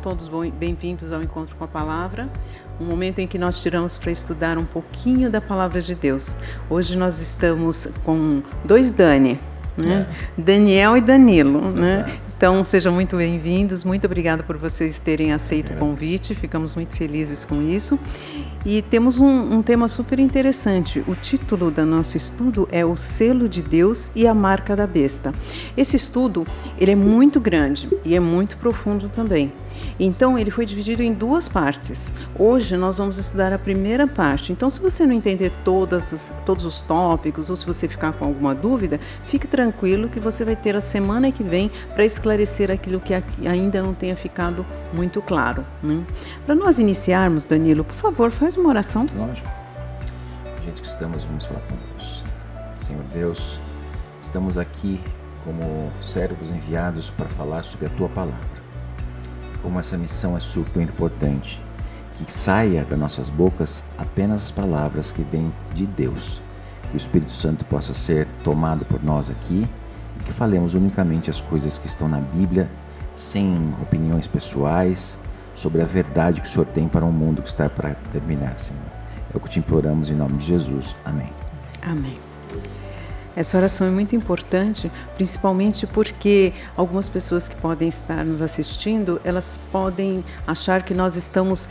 todos bem-vindos ao Encontro com a Palavra, um momento em que nós tiramos para estudar um pouquinho da Palavra de Deus. Hoje nós estamos com dois Dani, né? Daniel e Danilo, né? Então, sejam muito bem-vindos, muito obrigada por vocês terem aceito o convite, ficamos muito felizes com isso. E temos um tema super interessante. O título do nosso estudo é O Selo de Deus e a Marca da Besta. Esse estudo, ele é muito grande e é muito profundo também. Então, ele foi dividido em duas partes. Hoje, nós vamos estudar a primeira parte. Então, se você não entender todos os tópicos ou se você ficar com alguma dúvida, fique tranquilo que você vai ter a semana que vem para esclarecer aquilo que ainda não tenha ficado muito claro, né? Para nós iniciarmos, Danilo, por favor, faz uma oração. Lógico. Do jeito que estamos, vamos falar com Deus. Senhor Deus, estamos aqui como servos enviados para falar sobre a Tua Palavra. Como essa missão é super importante, que saia das nossas bocas apenas as palavras que vêm de Deus. Que o Espírito Santo possa ser tomado por nós aqui e que falemos unicamente as coisas que estão na Bíblia, sem opiniões pessoais, sobre a verdade que o Senhor tem para um mundo que está para terminar, Senhor. É o que te imploramos em nome de Jesus. Amém. Amém. Essa oração é muito importante, principalmente porque algumas pessoas que podem estar nos assistindo, elas podem achar que nós estamos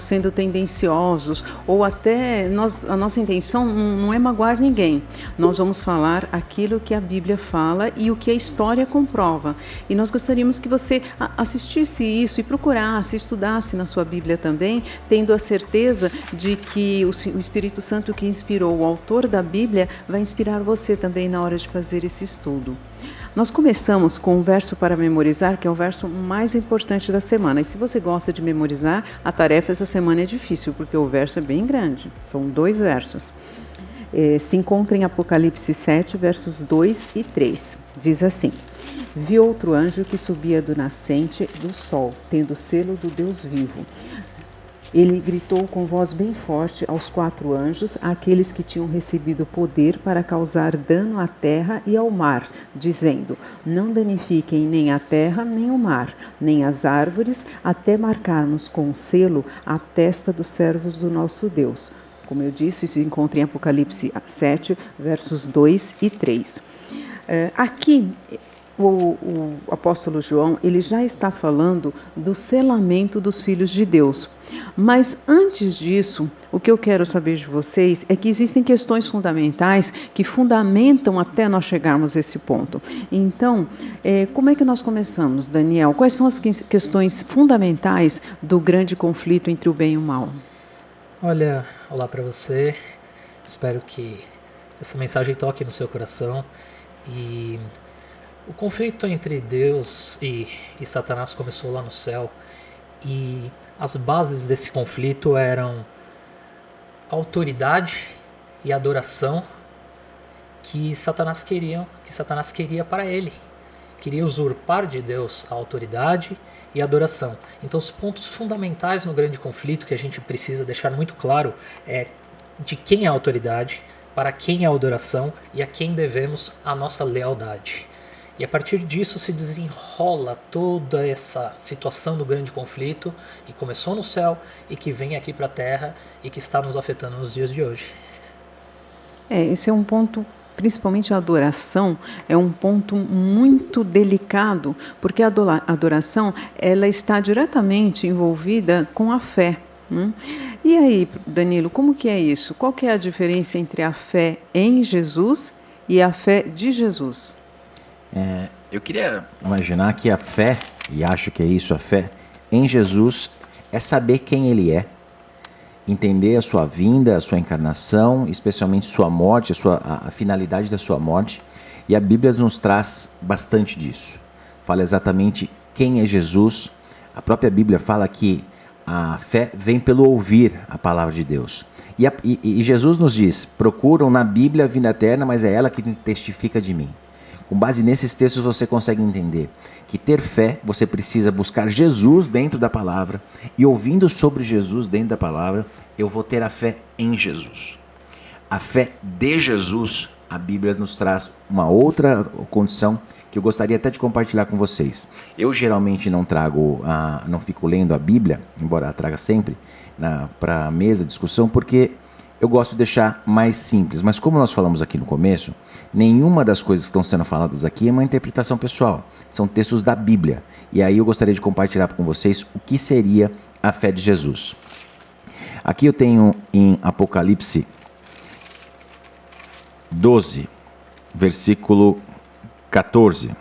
sendo tendenciosos, ou até a nossa intenção não é magoar ninguém. Nós vamos falar aquilo que a Bíblia fala e o que a história comprova. E nós gostaríamos que você assistisse isso e procurasse, estudasse na sua Bíblia também, tendo a certeza de que o Espírito Santo que inspirou o autor da Bíblia vai inspirar você também na hora de fazer esse estudo. Nós começamos com o verso para memorizar, que é o verso mais importante da semana. E se você gosta de memorizar, a tarefa essa semana é difícil, porque o verso é bem grande. São 2 versos. Se encontra em Apocalipse 7, versos 2 e 3. Diz assim: Vi outro anjo que subia do nascente do sol, tendo o selo do Deus vivo. Ele gritou com voz bem forte aos 4 anjos, àqueles que tinham recebido poder para causar dano à terra e ao mar, dizendo: Não danifiquem nem a terra, nem o mar, nem as árvores, até marcarmos com o selo a testa dos servos do nosso Deus. Como eu disse, isso se encontra em Apocalipse 7, versos 2 e 3. Aqui, o apóstolo João, ele já está falando do selamento dos filhos de Deus. Mas antes disso, o que eu quero saber de vocês é que existem questões fundamentais que fundamentam até nós chegarmos a esse ponto. Então, como é que nós começamos, Daniel? Quais são as questões fundamentais do grande conflito entre o bem e o mal? Olá para você. Espero que essa mensagem toque no seu coração. E o conflito entre Deus e Satanás começou lá no céu, e as bases desse conflito eram autoridade e adoração que Satanás queria para ele. Queria usurpar de Deus a autoridade e a adoração. Então, os pontos fundamentais no grande conflito que a gente precisa deixar muito claro é de quem é a autoridade, para quem é a adoração e a quem devemos a nossa lealdade. E a partir disso se desenrola toda essa situação do grande conflito que começou no céu e que vem aqui para a terra e que está nos afetando nos dias de hoje. Esse é um ponto, principalmente a adoração, é um ponto muito delicado, porque a adoração ela está diretamente envolvida com a fé. E aí, Danilo, como que é isso? Qual que é a diferença entre a fé em Jesus e a fé de Jesus? Eu queria imaginar que a fé, e acho que é isso, a fé em Jesus é saber quem Ele é, entender a sua vinda, a sua encarnação, especialmente sua morte, a finalidade da sua morte, e a Bíblia nos traz bastante disso. Fala exatamente quem é Jesus. A própria Bíblia fala que a fé vem pelo ouvir a palavra de Deus. E Jesus nos diz: procuram na Bíblia a vida eterna, mas é ela que testifica de mim. Com base nesses textos você consegue entender que ter fé, você precisa buscar Jesus dentro da palavra, e ouvindo sobre Jesus dentro da palavra, eu vou ter a fé em Jesus. A fé de Jesus a Bíblia nos traz uma outra condição que eu gostaria até de compartilhar com vocês. Eu geralmente não fico lendo a Bíblia, embora a traga sempre para a mesa de discussão, porque eu gosto de deixar mais simples. Mas como nós falamos aqui no começo, nenhuma das coisas que estão sendo faladas aqui é uma interpretação pessoal. São textos da Bíblia. E aí eu gostaria de compartilhar com vocês o que seria a fé de Jesus. Aqui eu tenho em Apocalipse 12, versículo 14.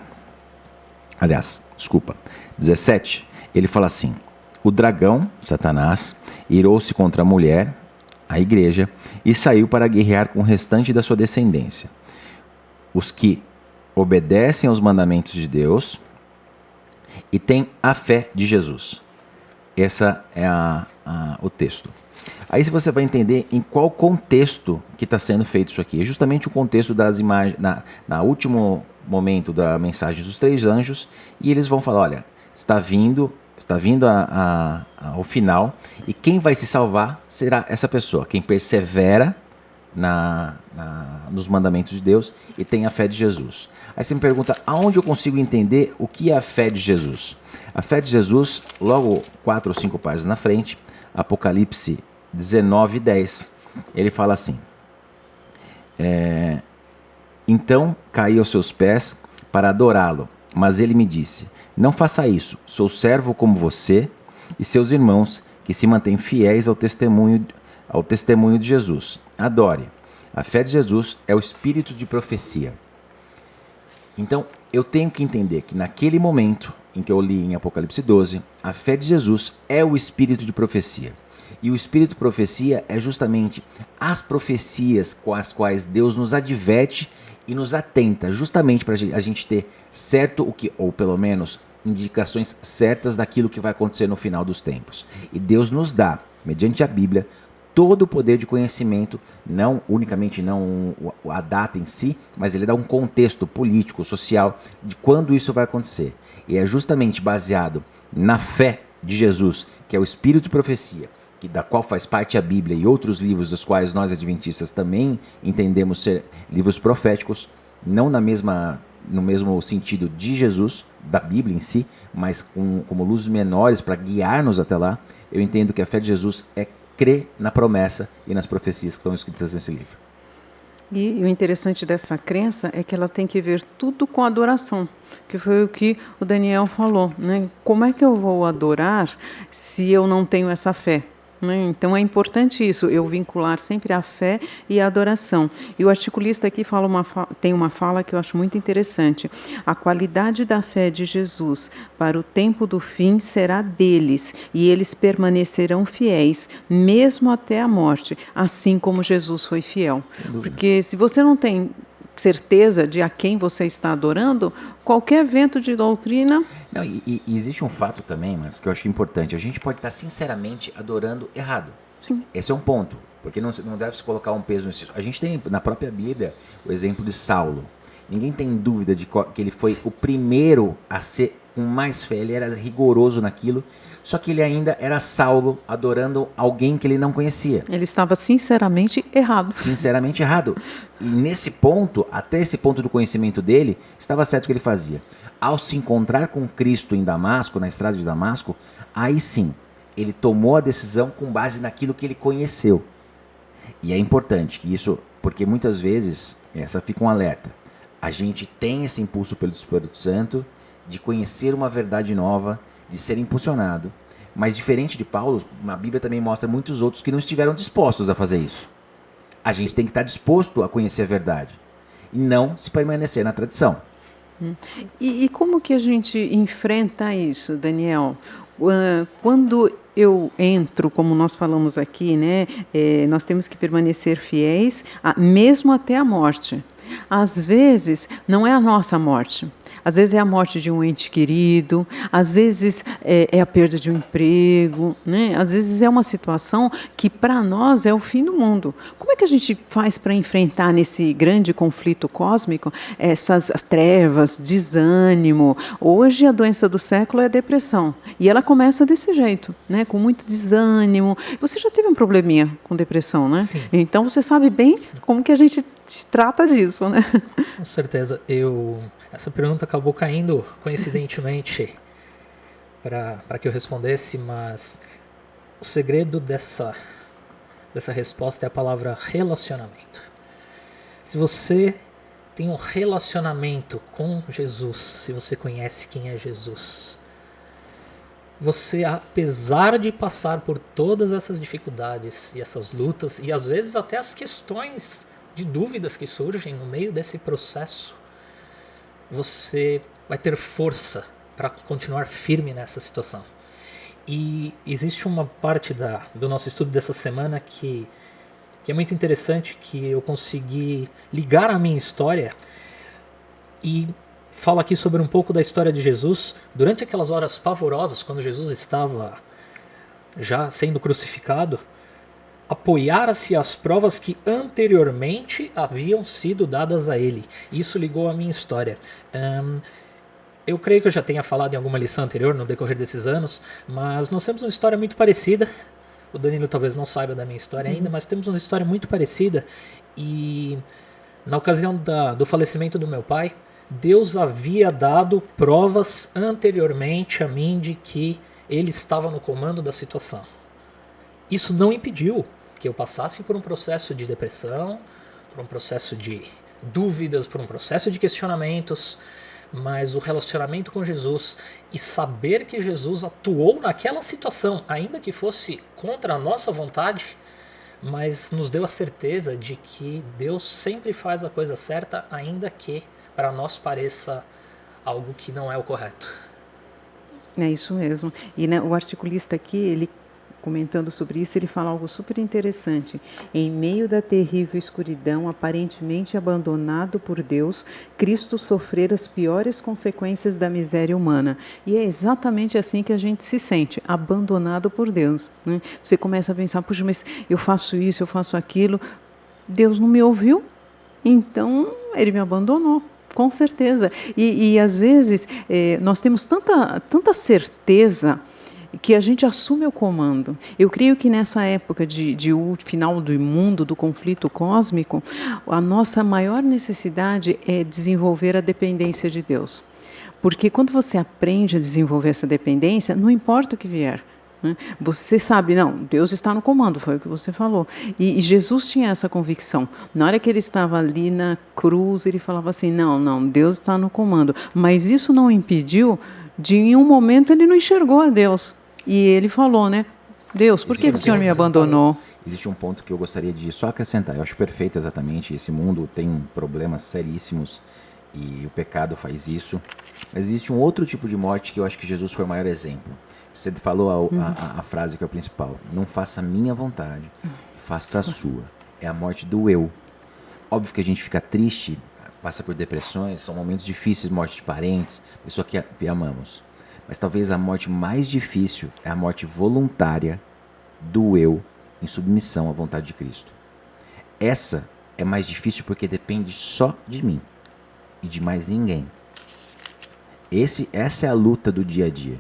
Aliás, 17. Ele fala assim: o dragão, Satanás, irou-se contra a mulher, a igreja, e saiu para guerrear com o restante da sua descendência, os que obedecem aos mandamentos de Deus e têm a fé de Jesus. Esse é o texto. Aí você vai entender em qual contexto que está sendo feito isso aqui. É justamente o contexto das imagens, na último momento da mensagem dos 3 anjos, e eles vão falar, olha, está vindo ao final, e quem vai se salvar será essa pessoa, quem persevera nos mandamentos de Deus e tem a fé de Jesus. Aí você me pergunta, aonde eu consigo entender o que é a fé de Jesus? A fé de Jesus, logo 4 ou 5 páginas na frente, Apocalipse 19:10, ele fala assim: então caí aos seus pés para adorá-lo, mas ele me disse: não faça isso, sou servo como você e seus irmãos que se mantêm fiéis ao testemunho de Jesus. Adore. A fé de Jesus é o espírito de profecia. Então, eu tenho que entender que naquele momento em que eu li em Apocalipse 12, a fé de Jesus é o espírito de profecia. E o espírito de profecia é justamente as profecias com as quais Deus nos adverte e nos atenta, justamente para a gente ter certo ou pelo menos indicações certas daquilo que vai acontecer no final dos tempos. E Deus nos dá, mediante a Bíblia, todo o poder de conhecimento, não unicamente a data em si, mas ele dá um contexto político, social, de quando isso vai acontecer. E é justamente baseado na fé de Jesus, que é o espírito de profecia, da qual faz parte a Bíblia e outros livros dos quais nós adventistas também entendemos ser livros proféticos, não no mesmo sentido de Jesus, da Bíblia em si, mas como luzes menores para guiar-nos até lá. Eu entendo que a fé de Jesus é crer na promessa e nas profecias que estão escritas nesse livro. E o interessante dessa crença é que ela tem que ver tudo com adoração, que foi o que o Daniel falou, né? Como é que eu vou adorar se eu não tenho essa fé? Então é importante isso, eu vincular sempre a fé e a adoração. E o articulista aqui tem uma fala que eu acho muito interessante. A qualidade da fé de Jesus para o tempo do fim será deles, e eles permanecerão fiéis, mesmo até a morte, assim como Jesus foi fiel. Porque se você não tem certeza de a quem você está adorando, qualquer vento de doutrina... Não, e existe um fato também, mas que eu acho importante. A gente pode estar sinceramente adorando errado. Sim. Esse é um ponto, porque não deve se colocar um peso nisso. A gente tem na própria Bíblia o exemplo de Saulo. Ninguém tem dúvida de que ele foi o primeiro a ser com mais fé. Ele era rigoroso naquilo, só que ele ainda era Saulo, adorando alguém que ele não conhecia. Ele estava sinceramente errado. Sinceramente errado. E nesse ponto, até esse ponto do conhecimento dele, estava certo o que ele fazia. Ao se encontrar com Cristo em Damasco, na estrada de Damasco, aí sim, ele tomou a decisão com base naquilo que ele conheceu. E é importante que isso, porque muitas vezes, essa fica um alerta, a gente tem esse impulso pelo Espírito Santo de conhecer uma verdade nova, de ser impulsionado. Mas diferente de Paulo, a Bíblia também mostra muitos outros que não estiveram dispostos a fazer isso. A gente tem que estar disposto a conhecer a verdade e não se permanecer na tradição. E como que a gente enfrenta isso, Daniel? Quando eu entro, como nós falamos aqui, né, nós temos que permanecer fiéis, mesmo até a morte. Às vezes, não é a nossa morte. Às vezes é a morte de um ente querido, às vezes é a perda de um emprego, né? Às vezes é uma situação que para nós é o fim do mundo. Como é que a gente faz para enfrentar nesse grande conflito cósmico essas trevas, desânimo? Hoje a doença do século é a depressão e ela começa desse jeito, né? Com muito desânimo. Você já teve um probleminha com depressão, né? Sim. Então você sabe bem como que a gente trata disso, né? Com certeza. Essa pergunta acabou caindo coincidentemente para que eu respondesse, mas o segredo dessa resposta é a palavra relacionamento. Se você tem um relacionamento com Jesus, se você conhece quem é Jesus, você, apesar de passar por todas essas dificuldades e essas lutas, e às vezes até as questões de dúvidas que surgem no meio desse processo, você vai ter força para continuar firme nessa situação. E existe uma parte do nosso estudo dessa semana que é muito interessante, que eu consegui ligar a minha história e fala aqui sobre um pouco da história de Jesus durante aquelas horas pavorosas, quando Jesus estava já sendo crucificado. Apoiara-se às provas que anteriormente haviam sido dadas a ele. Isso ligou a minha história. Eu creio que eu já tenha falado em alguma lição anterior no decorrer desses anos, mas nós temos uma história muito parecida. O Danilo talvez não saiba da minha história ainda, mas temos uma história muito parecida. E na ocasião do falecimento do meu pai, Deus havia dado provas anteriormente a mim de que ele estava no comando da situação. Isso não impediu que eu passasse por um processo de depressão, por um processo de dúvidas, por um processo de questionamentos, mas o relacionamento com Jesus e saber que Jesus atuou naquela situação, ainda que fosse contra a nossa vontade, mas nos deu a certeza de que Deus sempre faz a coisa certa, ainda que para nós pareça algo que não é o correto. É isso mesmo. E né, o articulista aqui, ele comentando sobre isso, ele fala algo super interessante. Em meio da terrível escuridão, aparentemente abandonado por Deus, Cristo sofrer as piores consequências da miséria humana. E é exatamente assim que a gente se sente, abandonado por Deus, né? Você começa a pensar, puxa, mas eu faço isso, eu faço aquilo, Deus não me ouviu, então ele me abandonou. Com certeza. E às vezes nós temos tanta certeza que a gente assume o comando. Eu creio que nessa época de final do mundo, do conflito cósmico, a nossa maior necessidade é desenvolver a dependência de Deus. Porque quando você aprende a desenvolver essa dependência, não importa o que vier, né? Você sabe, não, Deus está no comando, foi o que você falou. E Jesus tinha essa convicção. Na hora que ele estava ali na cruz, ele falava assim, não, Deus está no comando. Mas isso não impediu de, em um momento, ele não enxergou a Deus. E ele falou, né, Deus, por que o Senhor me abandonou? Existe um ponto que eu gostaria de só acrescentar. Eu acho perfeito exatamente. Esse mundo tem problemas seríssimos e o pecado faz isso. Mas existe um outro tipo de morte que eu acho que Jesus foi o maior exemplo. Você falou a frase que é o principal. Não faça a minha vontade, faça a sua. É a morte do eu. Óbvio que a gente fica triste, passa por depressões, são momentos difíceis, morte de parentes, pessoa que amamos. Mas talvez a morte mais difícil é a morte voluntária do eu em submissão à vontade de Cristo. Essa é mais difícil porque depende só de mim e de mais ninguém. Essa é a luta do dia a dia.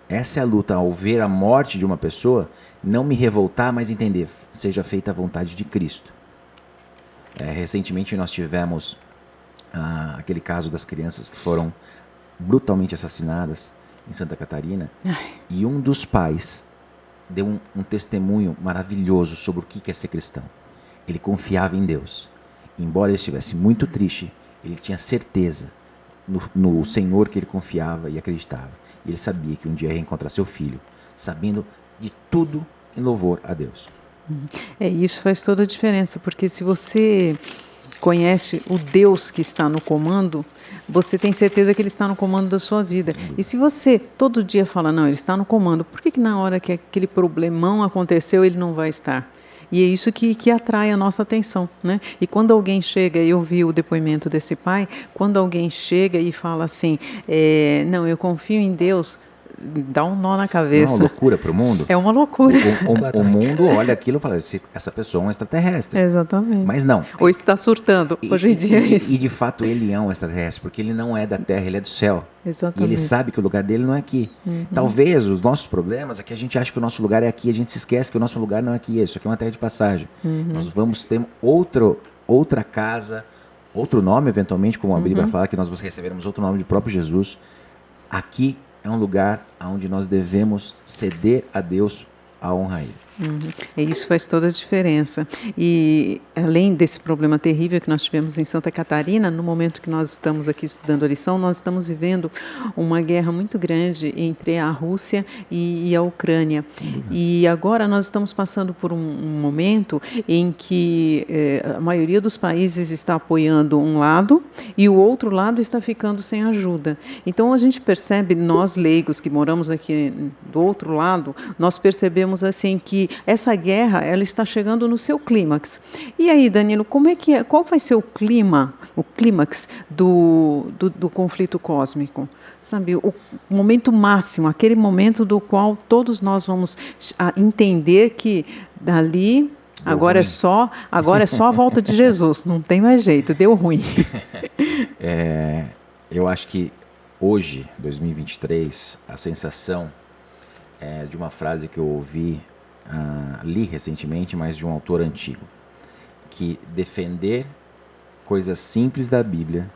Essa é a luta ao ver a morte de uma pessoa, não me revoltar, mas entender, seja feita a vontade de Cristo. Recentemente nós tivemos aquele caso das crianças que foram brutalmente assassinadas em Santa Catarina. E um dos pais deu um testemunho maravilhoso sobre o que é ser cristão. Ele confiava em Deus. Embora ele estivesse muito triste, ele tinha certeza no Senhor que ele confiava e acreditava. E ele sabia que um dia ia reencontrar seu filho, sabendo de tudo em louvor a Deus. Isso faz toda a diferença, porque se você conhece o Deus que está no comando, você tem certeza que Ele está no comando da sua vida. E se você todo dia fala, não, Ele está no comando, por que na hora que aquele problemão aconteceu, Ele não vai estar? E é isso que atrai a nossa atenção, né? E quando alguém chega, eu vi o depoimento desse pai, quando alguém chega e fala assim, não, eu confio em Deus, dá um nó na cabeça. Não é uma loucura para o mundo? É uma loucura. O mundo olha aquilo e fala, essa pessoa é um extraterrestre. Exatamente. Mas não. Ou está surtando, hoje em dia. E de fato ele é um extraterrestre, porque ele não é da Terra, ele é do céu. Exatamente. E ele sabe que o lugar dele não é aqui. Talvez os nossos problemas é que a gente acha que o nosso lugar é aqui, a gente se esquece que o nosso lugar não é aqui, isso aqui é uma terra de passagem. Nós vamos ter outra casa, outro nome, eventualmente, como a Bíblia fala, que nós receberemos outro nome do próprio Jesus. Aqui é um lugar onde nós devemos ceder a Deus a honra a Ele. E isso faz toda a diferença. E além desse problema terrível que nós tivemos em Santa Catarina, no momento que nós estamos aqui estudando a lição, nós estamos vivendo uma guerra muito grande entre a Rússia e a Ucrânia. E agora nós estamos passando por um momento em que a maioria dos países está apoiando um lado e o outro lado está ficando sem ajuda. Então a gente percebe, nós leigos que moramos aqui do outro lado, nós percebemos assim que essa guerra ela está chegando no seu clímax. E aí, Danilo, qual vai ser o clímax do conflito cósmico? Sabe, o momento máximo, aquele momento do qual todos nós vamos entender que dali agora é só a volta de Jesus, não tem mais jeito, deu ruim. Eu acho que hoje, 2023, a sensação é de uma frase que eu ouvi, li recentemente, mas de um autor antigo, que defender coisas simples da Bíblia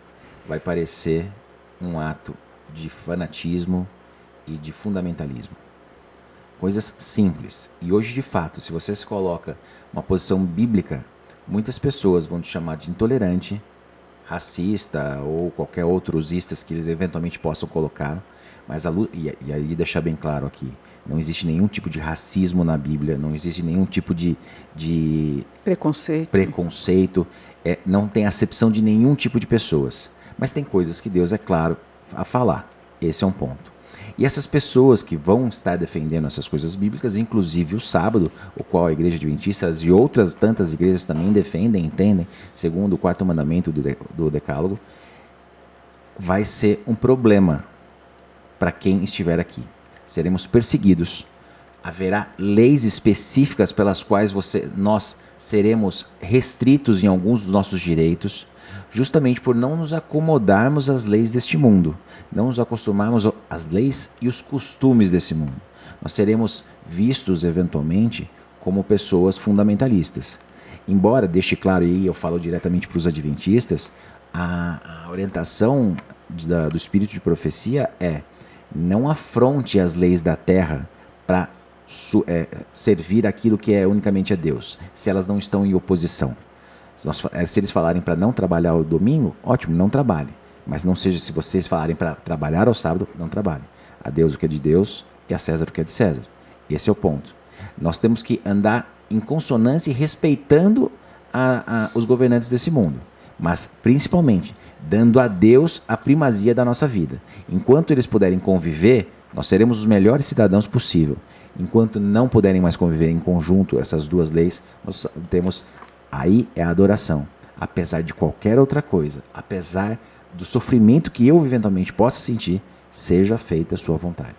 vai parecer um ato de fanatismo e de fundamentalismo. Coisas simples. E hoje, de fato, se você se coloca uma posição bíblica, muitas pessoas vão te chamar de intolerante, racista ou qualquer outro istas que eles eventualmente possam colocar, mas e aí deixar bem claro aqui, não existe nenhum tipo de racismo na Bíblia, não existe nenhum tipo de preconceito, não tem acepção de nenhum tipo de pessoas. Mas tem coisas que Deus é claro a falar. Esse é um ponto. E essas pessoas que vão estar defendendo essas coisas bíblicas, inclusive o sábado, o qual a Igreja Adventista e outras tantas igrejas também defendem, entendem, segundo o 4º mandamento do Decálogo, vai ser um problema para quem estiver aqui. Seremos perseguidos, haverá leis específicas pelas quais nós seremos restritos em alguns dos nossos direitos, justamente por não nos acomodarmos às leis deste mundo, não nos acostumarmos às leis e os costumes desse mundo. Nós seremos vistos, eventualmente, como pessoas fundamentalistas. Embora, deixe claro, e eu falo diretamente para os adventistas, a orientação do espírito de profecia é: não afronte as leis da terra para servir aquilo que é unicamente a Deus, se elas não estão em oposição. Se eles falarem para não trabalhar o domingo, ótimo, não trabalhe. Mas não seja, se vocês falarem para trabalhar ao sábado, não trabalhe. A Deus o que é de Deus e a César o que é de César. Esse é o ponto. Nós temos que andar em consonância e respeitando os governantes desse mundo, mas principalmente dando a Deus a primazia da nossa vida. Enquanto eles puderem conviver, nós seremos os melhores cidadãos possível. Enquanto não puderem mais conviver em conjunto essas duas leis, nós temos... Aí é a adoração. Apesar de qualquer outra coisa, apesar do sofrimento que eu eventualmente possa sentir, seja feita a sua vontade.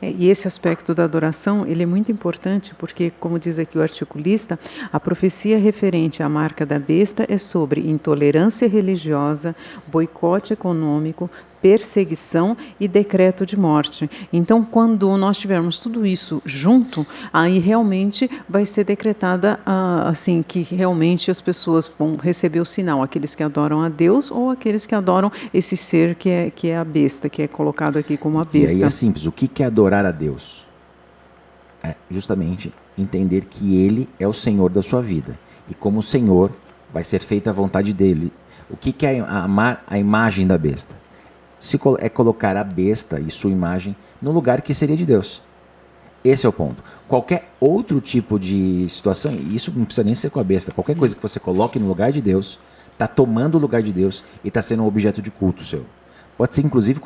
E esse aspecto da adoração, ele é muito importante porque, como diz aqui o articulista, a profecia referente à marca da besta é sobre intolerância religiosa, boicote econômico, perseguição e decreto de morte. Então, quando nós tivermos tudo isso junto, aí realmente vai ser decretada assim, que realmente as pessoas vão receber o sinal, aqueles que adoram a Deus ou aqueles que adoram esse ser que é a besta, que é colocado aqui como a besta. E aí é simples, o que é adorar a Deus? É justamente entender que Ele é o Senhor da sua vida. E como o Senhor, vai ser feita a vontade dEle. O que é amar a imagem da besta? É colocar a besta e sua imagem no lugar que seria de Deus. Esse é o ponto. Qualquer outro tipo de situação, e isso não precisa nem ser com a besta, qualquer coisa que você coloque no lugar de Deus, está tomando o lugar de Deus e está sendo um objeto de culto seu. Pode ser inclusive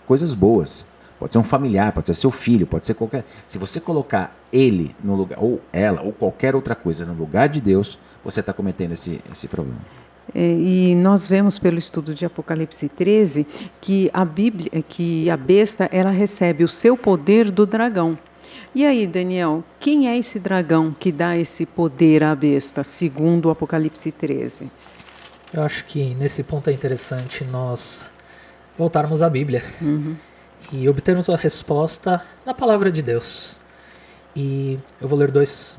coisas boas. Pode ser um familiar, pode ser seu filho, pode ser qualquer... Se você colocar ele no lugar, ou ela, ou qualquer outra coisa no lugar de Deus, você está cometendo esse problema. E nós vemos pelo estudo de Apocalipse 13 que a besta ela recebe o seu poder do dragão. E aí, Daniel, quem é esse dragão que dá esse poder à besta, segundo o Apocalipse 13? Eu acho que nesse ponto é interessante nós voltarmos à Bíblia e obtermos a resposta na palavra de Deus. E eu vou ler dois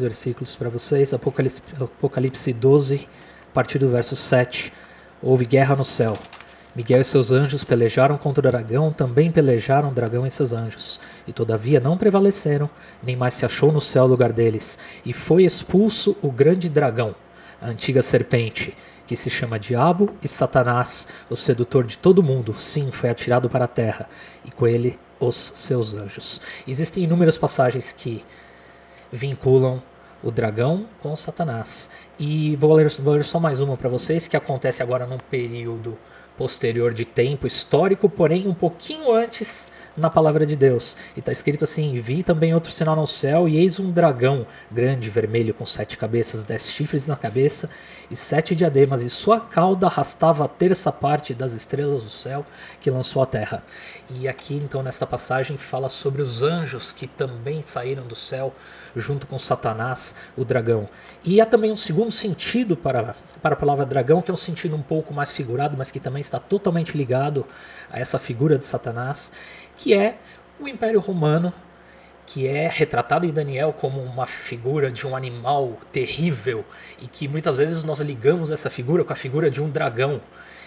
versículos para vocês, Apocalipse 12, a partir do verso 7, houve guerra no céu. Miguel e seus anjos pelejaram contra o dragão, também pelejaram o dragão e seus anjos. E todavia não prevaleceram, nem mais se achou no céu lugar deles. E foi expulso o grande dragão, a antiga serpente, que se chama Diabo e Satanás, o sedutor de todo mundo. Sim, foi atirado para a terra, e com ele os seus anjos. Existem inúmeras passagens que vinculam o dragão com Satanás. E vou ler só mais uma para vocês, que acontece agora num período posterior de tempo histórico, porém um pouquinho antes na palavra de Deus. E está escrito assim: vi também outro sinal no céu, e eis um dragão grande, vermelho, com 7 cabeças, 10 chifres na cabeça e 7 diademas, e sua cauda arrastava a terça parte das estrelas do céu que lançou à terra. E aqui então nesta passagem fala sobre os anjos que também saíram do céu junto com Satanás, o dragão. E há também um segundo sentido para a palavra dragão, que é um sentido um pouco mais figurado, mas que também está totalmente ligado a essa figura de Satanás, que é o Império Romano, que é retratado em Daniel como uma figura de um animal terrível, e que muitas vezes nós ligamos essa figura com a figura de um dragão,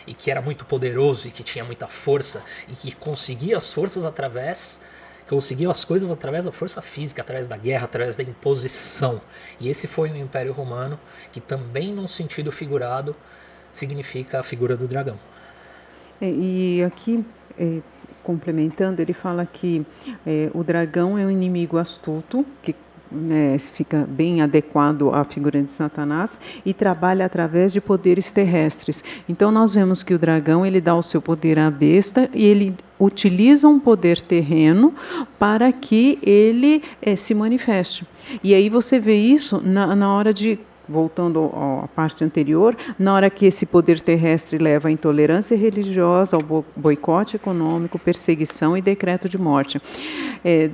e que era muito poderoso, e que tinha muita força, e que conseguia as coisas através da força física, através da guerra, através da imposição. E esse foi o Império Romano, que também num sentido figurado significa a figura do dragão. E aqui, complementando, ele fala que o dragão é um inimigo astuto, que fica bem adequado à figura de Satanás, e trabalha através de poderes terrestres. Então nós vemos que o dragão, ele dá o seu poder à besta, e ele utiliza um poder terreno para que ele se manifeste. E aí você vê isso na hora de, voltando à parte anterior, na hora que esse poder terrestre leva à intolerância religiosa, ao boicote econômico, perseguição e decreto de morte.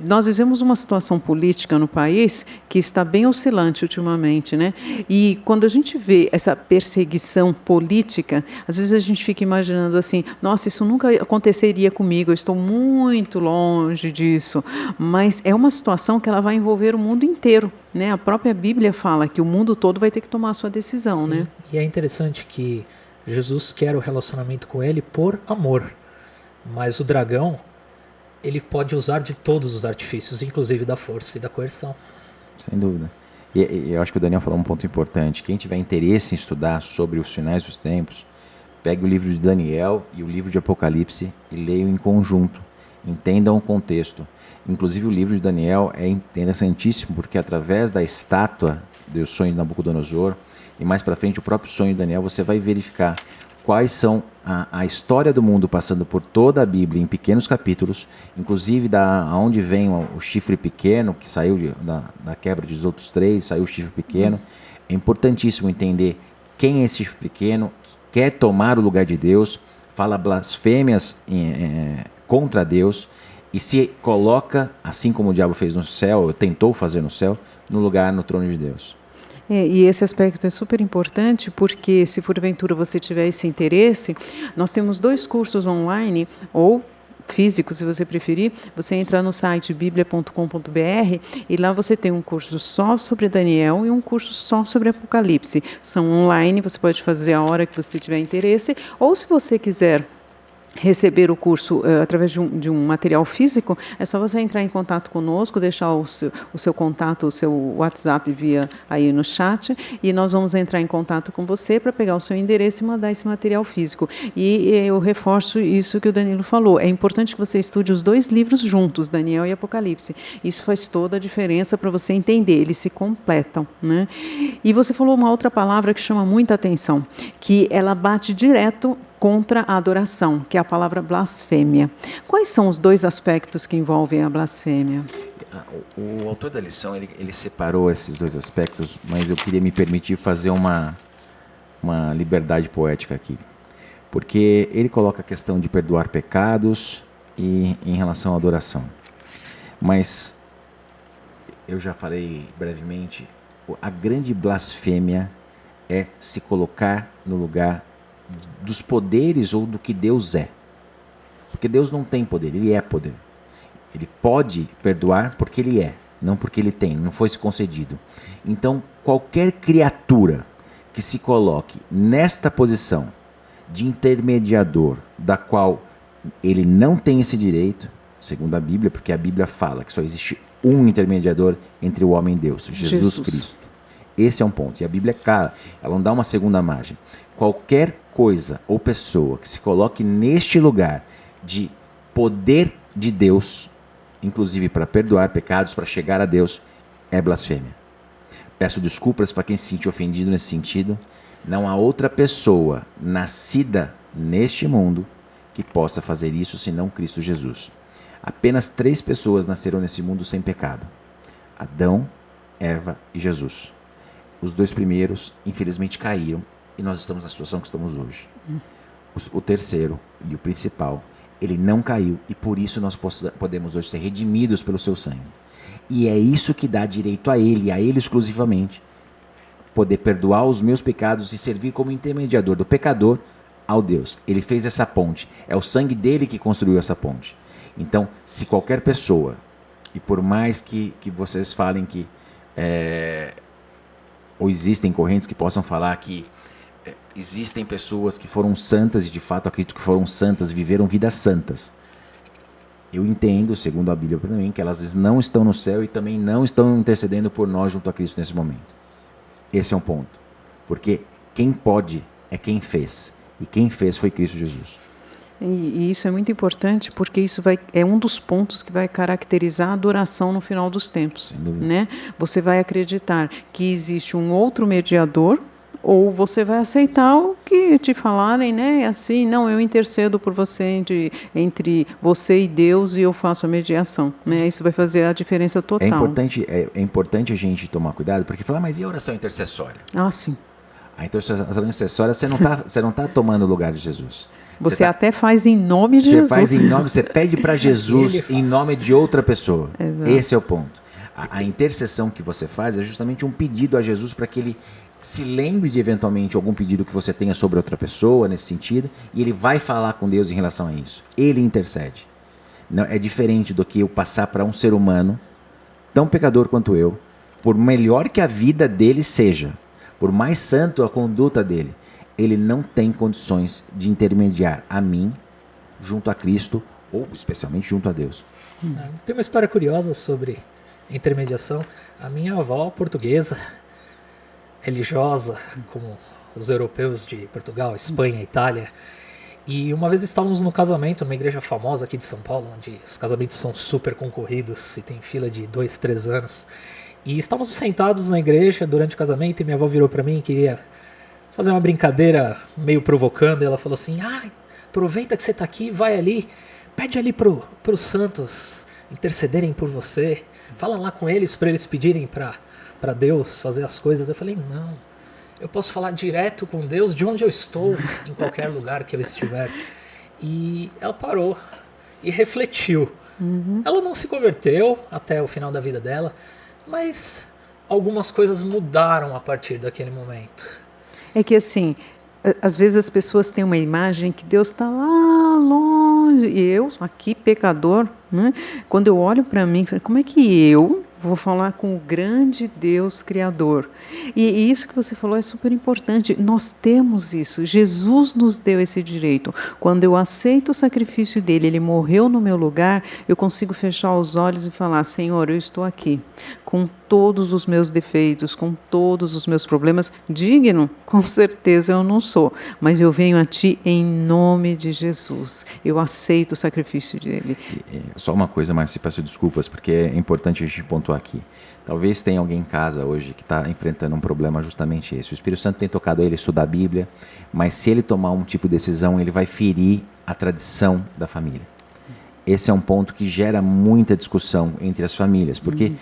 Nós vivemos uma situação política no país que está bem oscilante ultimamente, né? E quando a gente vê essa perseguição política, às vezes a gente fica imaginando assim: nossa, isso nunca aconteceria comigo, eu estou muito longe disso. Mas é uma situação que ela vai envolver o mundo inteiro, né? A própria Bíblia fala que o mundo todo vai ter que tomar a sua decisão, Sim, né? E é interessante que Jesus quer o relacionamento com ele por amor, mas o dragão, ele pode usar de todos os artifícios, inclusive da força e da coerção. Sem dúvida. E eu acho que o Daniel falou um ponto importante. Quem tiver interesse em estudar sobre os finais dos tempos, pegue o livro de Daniel e o livro de Apocalipse e leiam em conjunto. Entendam o contexto. Inclusive o livro de Daniel é interessantíssimo, porque através da estátua do sonho de Nabucodonosor, e mais para frente o próprio sonho de Daniel, você vai verificar quais são a história do mundo passando por toda a Bíblia em pequenos capítulos, inclusive aonde vem o chifre pequeno, que saiu da quebra dos outros 3, saiu o chifre pequeno. É importantíssimo entender quem é esse chifre pequeno, que quer tomar o lugar de Deus, fala blasfêmias contra Deus, e se coloca, assim como o diabo fez no céu, tentou fazer no céu, no trono de Deus. E esse aspecto é super importante, porque se porventura você tiver esse interesse, nós temos 2 cursos online, ou físicos, se você preferir. Você entra no site biblia.com.br e lá você tem um curso só sobre Daniel e um curso só sobre Apocalipse. São online, você pode fazer a hora que você tiver interesse, ou se você quiser receber o curso através de um material físico, é só você entrar em contato conosco, deixar o seu contato, o seu WhatsApp via aí no chat, e nós vamos entrar em contato com você para pegar o seu endereço e mandar esse material físico. E eu reforço isso que o Danilo falou, é importante que você estude os 2 livros juntos, Daniel e Apocalipse. Isso faz toda a diferença para você entender, eles se completam, né? E você falou uma outra palavra que chama muita atenção, que ela bate direto contra a adoração, que é a palavra blasfêmia. Quais são os 2 aspectos que envolvem a blasfêmia? O autor da lição, ele separou esses 2 aspectos, mas eu queria me permitir fazer uma liberdade poética aqui. Porque ele coloca a questão de perdoar pecados e em relação à adoração. Mas, eu já falei brevemente, a grande blasfêmia é se colocar no lugar dos poderes ou do que Deus é. Porque Deus não tem poder, Ele é poder. Ele pode perdoar porque Ele é, não porque Ele tem, não foi se concedido. Então, qualquer criatura que se coloque nesta posição de intermediador, da qual ele não tem esse direito, segundo a Bíblia, porque a Bíblia fala que só existe um intermediador entre o homem e Deus, Jesus Cristo. Esse é um ponto. E a Bíblia é clara, ela não dá uma segunda margem. Qualquer coisa ou pessoa que se coloque neste lugar de poder de Deus, inclusive para perdoar pecados, para chegar a Deus, é blasfêmia. Peço desculpas para quem se sentiu ofendido nesse sentido. Não há outra pessoa nascida neste mundo que possa fazer isso senão Cristo Jesus. Apenas 3 pessoas nasceram nesse mundo sem pecado: Adão, Eva e Jesus. Os 2 primeiros, infelizmente, caíram e nós estamos na situação que estamos hoje. O terceiro e o principal, ele não caiu e por isso nós podemos hoje ser redimidos pelo seu sangue. E é isso que dá direito a ele exclusivamente, poder perdoar os meus pecados e servir como intermediador do pecador ao Deus. Ele fez essa ponte, é o sangue dele que construiu essa ponte. Então, se qualquer pessoa, e por mais que vocês falem que, ou existem correntes que possam falar que existem pessoas que foram santas, e de fato acredito que foram santas, viveram vidas santas. Eu entendo, segundo a Bíblia também, que elas não estão no céu e também não estão intercedendo por nós junto a Cristo nesse momento. Esse é um ponto. Porque quem pode é quem fez. E quem fez foi Cristo Jesus. E isso é muito importante porque isso é um dos pontos que vai caracterizar a adoração no final dos tempos. Né? Você vai acreditar que existe um outro mediador, ou você vai aceitar o que te falarem, né? Assim, não, eu intercedo por você entre você e Deus e eu faço a mediação, né? Isso vai fazer a diferença total. É importante a gente tomar cuidado, porque falar, mas e a oração intercessória? Ah, sim. A oração intercessória, você não está tomando o lugar de Jesus. Você até faz em nome de Jesus. Você faz em nome, você pede para Jesus em nome de outra pessoa. Exato. Esse é o ponto. A intercessão que você faz é justamente um pedido a Jesus para que ele se lembre de eventualmente algum pedido que você tenha sobre outra pessoa nesse sentido, e ele vai falar com Deus em relação a isso. Ele intercede. Não, é diferente do que eu passar para um ser humano tão pecador quanto eu, por melhor que a vida dele seja, por mais santo a conduta dele, ele não tem condições de intermediar a mim junto a Cristo ou especialmente junto a Deus. Tem uma história curiosa sobre intermediação. A minha avó portuguesa, religiosa, como os europeus de Portugal, Espanha, Itália. E uma vez estávamos no casamento, numa igreja famosa aqui de São Paulo, onde os casamentos são super concorridos e tem fila de 2, 3 anos. E estávamos sentados na igreja durante o casamento e minha avó virou para mim e queria fazer uma brincadeira meio provocando. E ela falou assim, aproveita que você está aqui, vai ali, pede ali pros santos intercederem por você. Fala lá com eles para eles pedirem para Deus fazer as coisas. Eu falei, não, eu posso falar direto com Deus de onde eu estou, em qualquer lugar que eu estiver. E ela parou e refletiu. Ela não se converteu até o final da vida dela, mas algumas coisas mudaram a partir daquele momento. É que assim, às vezes as pessoas têm uma imagem que Deus está lá longe, e eu, aqui, pecador, né? Quando eu olho para mim, como é que eu vou falar com o grande Deus Criador? E isso que você falou é super importante. Nós temos isso. Jesus nos deu esse direito. Quando eu aceito o sacrifício dele, ele morreu no meu lugar, eu consigo fechar os olhos e falar, Senhor, eu estou aqui, com todos os meus defeitos, com todos os meus problemas. Digno, com certeza eu não sou, mas eu venho a ti em nome de Jesus. Eu aceito o sacrifício dele. Só uma coisa, mas peço desculpas, porque é importante a gente pontuar aqui. Talvez tenha alguém em casa hoje que está enfrentando um problema justamente esse. O Espírito Santo tem tocado ele a estudar a Bíblia, mas se ele tomar um tipo de decisão, ele vai ferir a tradição da família. Esse é um ponto que gera muita discussão entre as famílias, porque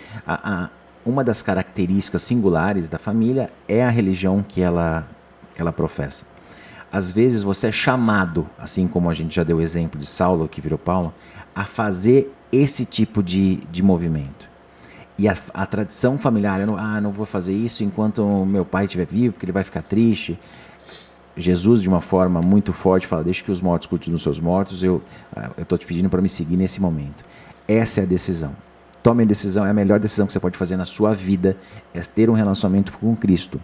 uma das características singulares da família é a religião que ela professa. Às vezes você é chamado, assim como a gente já deu o exemplo de Saulo, que virou Paulo, a fazer esse tipo de movimento. E a tradição familiar, não vou fazer isso enquanto meu pai estiver vivo, porque ele vai ficar triste. Jesus, de uma forma muito forte, fala, deixa que os mortos continuem os seus mortos, eu estou te pedindo para me seguir nesse momento. Essa é a decisão. Tome a decisão, é a melhor decisão que você pode fazer na sua vida, é ter um relacionamento com Cristo.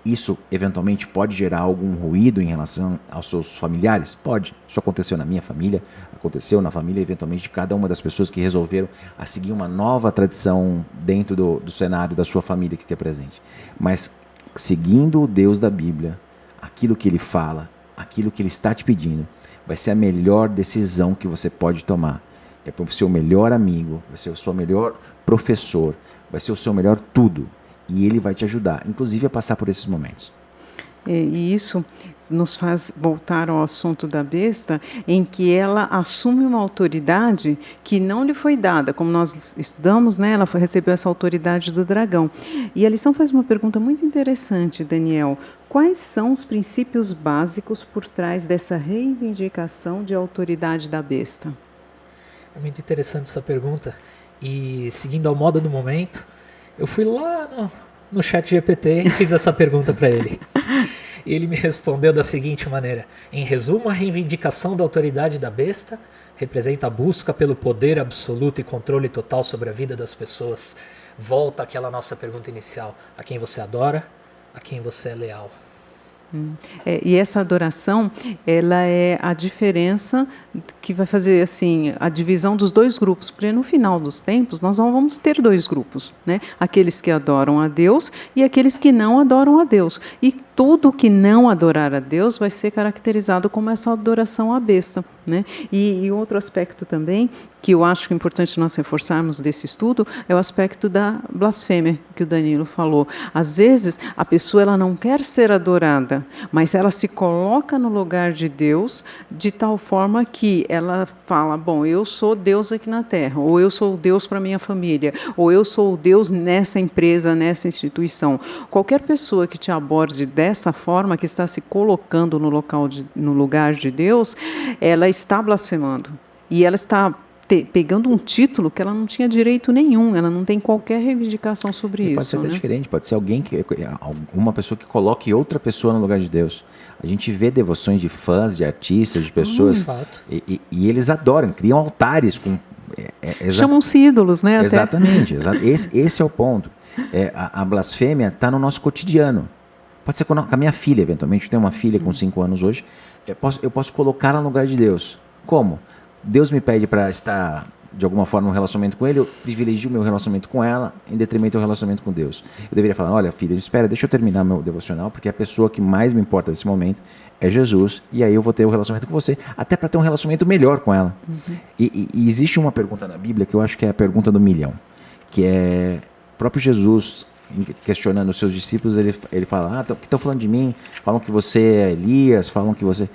Isso, eventualmente, pode gerar algum ruído em relação aos seus familiares? Pode. Isso aconteceu na minha família, aconteceu na família, eventualmente, de cada uma das pessoas que resolveram a seguir uma nova tradição dentro do cenário da sua família que é presente. Mas, seguindo o Deus da Bíblia, aquilo que Ele fala, aquilo que Ele está te pedindo, vai ser a melhor decisão que você pode tomar. É para o seu melhor amigo, vai ser o seu melhor professor, vai ser o seu melhor tudo. E Ele vai te ajudar, inclusive a passar por esses momentos. E isso nos faz voltar ao assunto da besta, em que ela assume uma autoridade que não lhe foi dada. Como nós estudamos, né, ela recebeu essa autoridade do dragão. E a lição faz uma pergunta muito interessante, Daniel. Quais são os princípios básicos por trás dessa reivindicação de autoridade da besta? É muito interessante essa pergunta. E seguindo a moda do momento, eu fui lá no chat GPT e fiz essa pergunta para ele. E ele me respondeu da seguinte maneira: em resumo, a reivindicação da autoridade da besta representa a busca pelo poder absoluto e controle total sobre a vida das pessoas. Volta àquela nossa pergunta inicial: a quem você adora, a quem você é leal. E essa adoração, ela é a diferença que vai fazer assim a divisão dos dois grupos, porque no final dos tempos nós vamos ter dois grupos, né? Aqueles que adoram a Deus e aqueles que não adoram a Deus. E tudo que não adorar a Deus vai ser caracterizado como essa adoração à besta, né? E outro aspecto também que eu acho que é importante nós reforçarmos desse estudo é o aspecto da blasfêmia que o Danilo falou. Às vezes a pessoa ela não quer ser adorada, mas ela se coloca no lugar de Deus de tal forma que ela fala: bom, eu sou Deus aqui na terra, ou eu sou Deus para minha família, ou eu sou Deus nessa empresa, nessa instituição. Qualquer pessoa que te aborde dessa forma, que está se colocando no lugar de Deus, ela está blasfemando. E ela está pegando um título que ela não tinha direito nenhum, ela não tem qualquer reivindicação sobre isso. Pode ser até né? diferente, pode ser uma pessoa que coloque outra pessoa no lugar de Deus. A gente vê devoções de fãs, de artistas, de pessoas, e eles adoram, criam altares com... Chamam-se ídolos, né? Até. Exatamente, esse é o ponto. A blasfêmia está no nosso cotidiano. Pode ser com a minha filha, eventualmente. Eu tenho uma filha com 5 anos hoje. Eu posso colocá-la no lugar de Deus. Como? Deus me pede para estar, de alguma forma, no relacionamento com Ele, eu privilegio o meu relacionamento com ela em detrimento do relacionamento com Deus. Eu deveria falar: olha, filha, espera, deixa eu terminar meu devocional, porque a pessoa que mais me importa nesse momento é Jesus, e aí eu vou ter um relacionamento com você, até para ter um relacionamento melhor com ela. E existe uma pergunta na Bíblia que eu acho que é a pergunta do milhão, que é o próprio Jesus questionando os seus discípulos. Ele fala: que estão falando de mim, falam que você é Elias, falam que você...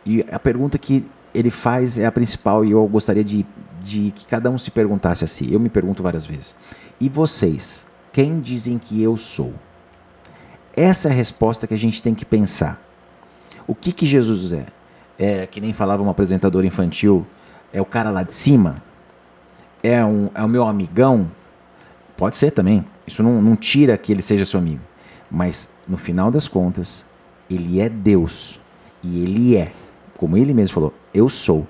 E a pergunta que ele faz é a principal, e eu gostaria de que cada um se perguntasse assim. Eu me pergunto várias vezes: e vocês, quem dizem que eu sou? Essa é a resposta que a gente tem que pensar. O que Jesus é? É que nem falava um apresentador infantil: é o cara lá de cima? É o meu amigão? Pode ser também, isso não tira que ele seja seu amigo, mas no final das contas ele é Deus, e ele é, como ele mesmo falou, eu sou.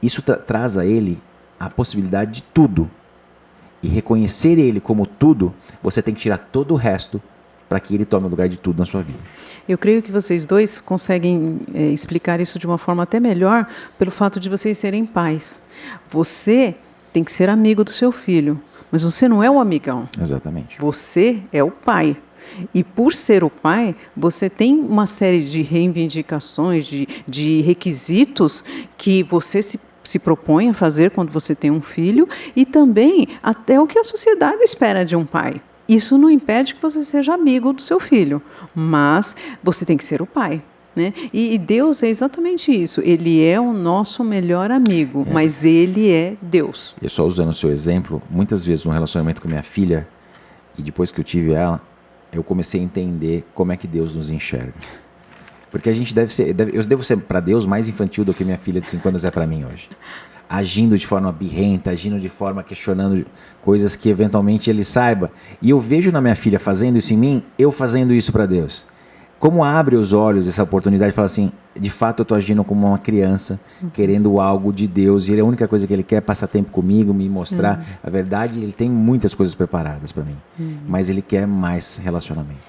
Isso traz a ele a possibilidade de tudo, e reconhecer ele como tudo, você tem que tirar todo o resto para que ele tome o lugar de tudo na sua vida. Eu creio que vocês dois conseguem explicar isso de uma forma até melhor pelo fato de vocês serem pais. Você tem que ser amigo do seu filho, mas você não é o amigão. Exatamente. Você é o pai. E por ser o pai, você tem uma série de reivindicações, de requisitos que você se propõe a fazer quando você tem um filho, e também até o que a sociedade espera de um pai. Isso não impede que você seja amigo do seu filho, mas você tem que ser o pai. Né? E Deus é exatamente isso. Ele é o nosso melhor amigo, mas Ele é Deus. E só usando o seu exemplo, muitas vezes no relacionamento com minha filha, e depois que eu tive ela, eu comecei a entender como é que Deus nos enxerga. Porque a gente eu devo ser para Deus mais infantil do que minha filha de 5 anos é para mim hoje. Agindo de forma birrenta, agindo de forma questionando coisas que eventualmente ele saiba. E eu vejo na minha filha fazendo isso em mim, eu fazendo isso para Deus. Como abre os olhos essa oportunidade e fala assim: de fato eu estou agindo como uma criança, querendo algo de Deus, e a única coisa que Ele quer é passar tempo comigo, me mostrar a verdade. Ele tem muitas coisas preparadas para mim, mas Ele quer mais relacionamento.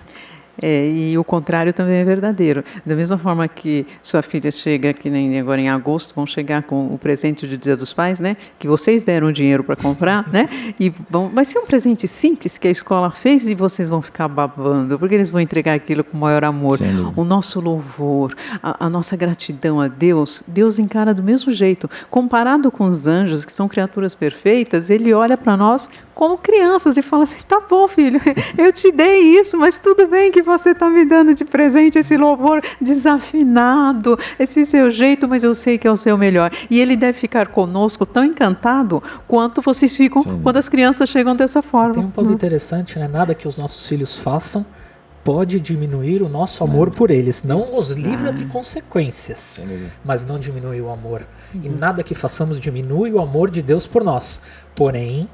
E o contrário também é verdadeiro. Da mesma forma que sua filha chega, que nem agora em agosto, vão chegar com o presente do Dia dos Pais, né? Que vocês deram dinheiro para comprar, né? E vai ser um presente simples que a escola fez e vocês vão ficar babando, porque eles vão entregar aquilo com o maior amor. O nosso louvor, a nossa gratidão a Deus, Deus encara do mesmo jeito. Comparado com os anjos, que são criaturas perfeitas, Ele olha para nós como crianças e fala assim, tá bom, filho, eu te dei isso, mas tudo bem que você está me dando de presente esse louvor desafinado, esse seu jeito, mas eu sei que é o seu melhor. E Ele deve ficar conosco tão encantado quanto vocês ficam quando as crianças chegam dessa forma. Tem um ponto interessante, né? Nada que os nossos filhos façam pode diminuir o nosso amor por eles. Não os livra de consequências, mas não diminui o amor. E nada que façamos diminui o amor de Deus por nós. Porém,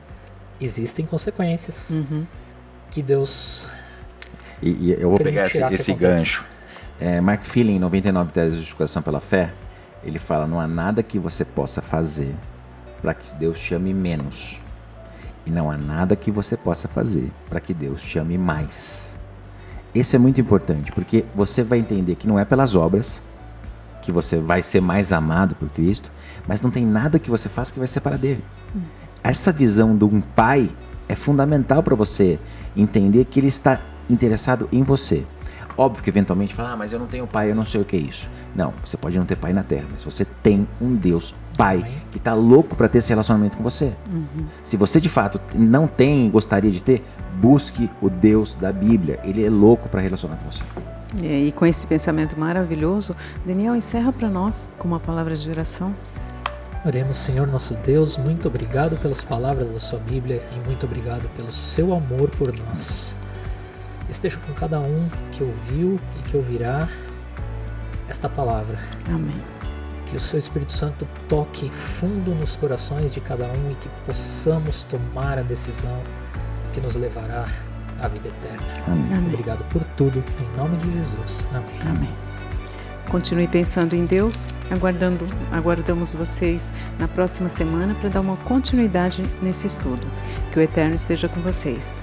existem consequências que Deus... E eu vou pegar esse gancho. Mark Feeling, 99 Teses de Justificação pela Fé, ele fala, não há nada que você possa fazer para que Deus te ame menos. E não há nada que você possa fazer para que Deus te ame mais. Isso é muito importante, porque você vai entender que não é pelas obras que você vai ser mais amado por Cristo, mas não tem nada que você faça que vai separar dele. Essa visão de um pai é fundamental para você entender que ele está interessado em você. Óbvio que eventualmente fala, mas eu não tenho pai, eu não sei o que é isso. Não, você pode não ter pai na terra, mas você tem um Deus pai que está louco para ter esse relacionamento com você. Se você de fato não tem e gostaria de ter, busque o Deus da Bíblia. Ele é louco para relacionar com você. E com esse pensamento maravilhoso, Daniel, encerra para nós com uma palavra de oração. Oremos, Senhor nosso Deus, muito obrigado pelas palavras da sua Bíblia e muito obrigado pelo seu amor por nós. Esteja com cada um que ouviu e que ouvirá esta palavra. Amém. Que o seu Espírito Santo toque fundo nos corações de cada um e que possamos tomar a decisão que nos levará à vida eterna. Amém. Obrigado por tudo, em nome de Jesus. Amém. Amém. Continue pensando em Deus. Aguardamos vocês na próxima semana para dar uma continuidade nesse estudo. Que o Eterno esteja com vocês.